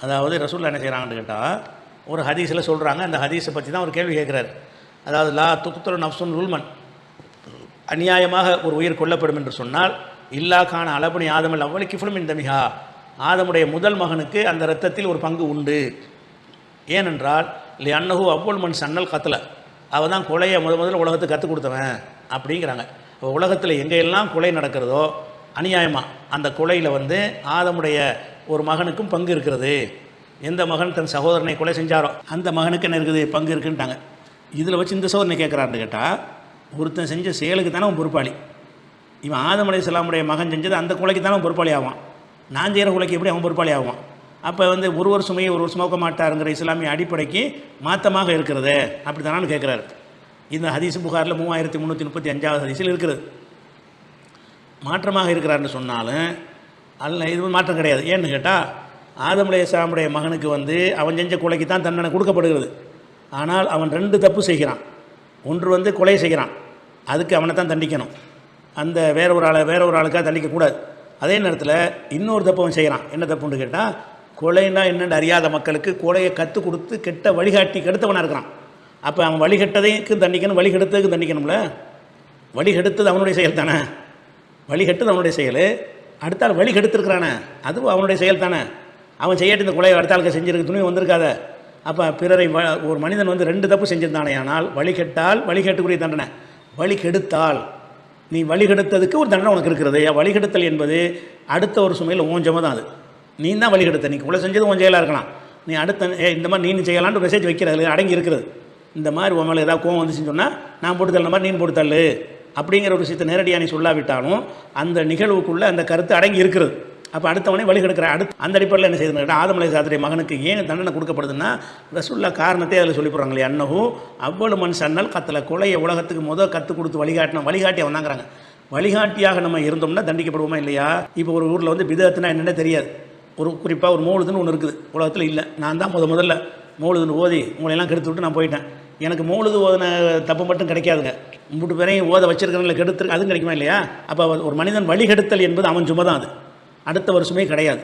அதாவது ரசூலுல்லாஹ் என்ன செய்கிறாங்கன்னு கேட்டால், ஒரு ஹதீஸில் சொல்கிறாங்க, அந்த ஹதீஸை பற்றி தான் ஒரு கேள்வி கேட்குறாரு. அதாவது லா துக்தலு நஃப்சுன் ருல்மன், அநியாயமாக ஒரு உயிர் கொல்லப்படும் என்று சொன்னால், இல்லா கான அலபுனி ஆதமல் அவ்வளி கிஃபுலும் இந்த மிகா, ஆதமுடைய முதல் மகனுக்கு அந்த இரத்தத்தில் ஒரு பங்கு உண்டு. ஏனென்றால் இல்லை அன்னஹு அவ்வளவு மண் சன்னல் கத்தலை, அவள் தான் கொலையை முதல்ல உலகத்துக்கு கற்றுக் கொடுத்தவன் அப்படிங்கிறாங்க. இப்போ உலகத்தில் எங்கெல்லாம் கொலை நடக்கிறதோ அநியாயமாக, அந்த கொலையில் ஆதமுடைய ஒரு மகனுக்கும் பங்கு இருக்கிறது. எந்த மகன் தன் சகோதரனை கொலை செஞ்சாரோ அந்த மகனுக்கு என்ன இருக்குது, பங்கு இருக்குன்ட்டாங்க. இதில் வச்சு இந்த சோதனை கேட்குறாருன்னு கேட்டால், ஒருத்தன் செஞ்ச செயலுக்கு தானே அவன் பொறுப்பாளி. இவன் ஆதம் அலைஹிஸ்ஸலாமுடைய மகன் செஞ்சது அந்த கொலைக்கு தானே அவன் பொறுப்பாளி ஆவான். நான் செய்கிற கொலைக்கு எப்படி அவன் பொறுப்பாளி ஆவான்? அப்போ ஒருவர் சுமையை ஒருவர் சுமக்க மாட்டாருங்கிற இஸ்லாமிய அடிப்படைக்கு மாற்றமாக இருக்கிறது. அப்படி தானான்னு கேட்குறாரு. இந்த ஹதீஸ் புகாரில் 3335 ஹதீஸில் இருக்கிறது. மாற்றமாக இருக்கிறாருன்னு சொன்னாலும் அல்ல, இது மாற்றம் கிடையாது. ஏன்னு கேட்டால், ஆதம் அலைஹிஸ்ஸலாமுடைய மகனுக்கு அவன் செஞ்ச கொலைக்கு தான் தண்டனை கொடுக்கப்படுகிறது. ஆனால் அவன் 2 தப்பு செய்கிறான். ஒன்று கொலை செய்கிறான், அதுக்கு அவனை தான் தண்டிக்கணும். அந்த வேற ஒரு ஆளுக்காக தண்டிக்கக்கூடாது. அதே நேரத்தில் இன்னொரு தப்பு அவன் செய்கிறான். என்ன தப்புன்னு கேட்டால், கொலைன்னா என்னென்னு அறியாத மக்களுக்கு கொலையை கற்றுக் கொடுத்து கெட்ட வழிகாட்டி கெடுத்தவனாக இருக்கிறான். அப்போ அவன் வழிகட்டதைக்கும் தண்டிக்கணும், வழிகெடுத்ததுக்கும் தண்டிக்கணும்ல. வழிகெடுத்தது அவனுடைய செயல் தானே, வழிகெட்டது அவனுடைய செயல். அடுத்தால் வழிகெடுத்துருக்கிறானே அதுவும் அவனுடைய செயல் தானே. அவன் செய்யட்டு இந்த கொலையை அடுத்தாளுக்கு செஞ்சிருக்க துணி வந்திருக்காத. அப்போ பிறரை ஒரு மனிதன் 2 தப்பு செஞ்சிருந்தானே, ஆனால் வழிகெட்டால் வழிகேட்டுக்குரிய தண்டனை, வழிகெடுத்தால் நீ வழிகெடுத்ததுக்கு ஒரு தண்டனை உனக்கு இருக்கிறது. வழிகெடுத்தல் என்பது அடுத்த ஒரு சுமையில் ஓஞ்சமாக தான். அது நீ தான் வழிகெடுத்த, நீ கொலை செஞ்சது உன் செயலாக இருக்கலாம். நீ அடுத்த இந்த மாதிரி நீ செய்யலான்ட்டு மெசேஜ் வைக்கிறது அடங்கி இருக்கிறது. இந்த மாதிரி உன் மேலே ஏதாவது கோவம் வந்துச்சுன்னு சொன்னால், நான் போட்டு தள்ள மாதிரி நீ போட்டு தள்ளு அப்படிங்கிற ஒரு விஷயத்தை நேரடியாக நீ சொல்லாவிட்டாலும் அந்த நிகழ்வுக்குள்ளே அந்த கருத்து அடங்கி இருக்கிறது. அப்போ அடுத்தவனே வழிகெடுக்கிற அந்த அடிப்படையில் என்ன செய்யுதுன்னு ஆதம் அலைஹிஸ்ஸலாமுடைய மகனுக்கு ஏன் தண்டனை கொடுக்கப்படுதுன்னா, ரசூலுல்லாஹ் காரணத்தை அதில் சொல்லி போகிறாங்க இல்லையா. அன்னஹு அவ்வளவு மண் சன்னல் கத்தலை, கொலையை உலகத்துக்கு கற்றுக் கொடுத்து வழிகாட்டி வந்தாங்கிறாங்க. வழிகாட்டியாக நம்ம இருந்தோம்னா தண்டிக்கப்படுவோமா இல்லையா? இப்போ ஒரு ஊரில் பிதஅத்துனா என்னென்ன தெரியாது. ஒரு குறிப்பாக ஒரு மௌலுதுன்னு ஒன்று இருக்குது, உலகத்தில் இல்லை. நான் தான் முதல்ல மௌலுதுன்னு ஓதி உங்களையெல்லாம் கெடுத்து விட்டு நான் போயிட்டேன். எனக்கு மௌலுது ஓதின தப்பு மட்டும் கிடைக்காதுங்க, 3 பேரையும் ஓத வச்சிருக்கிறவங்களை கெடுத்து அதுவும் கிடைக்குமா இல்லையா? அப்போ ஒரு மனிதன் வழிகெடுத்தல் என்பது அவன் சும்மா தான், அது அடுத்த வருஷமே கிடையாது.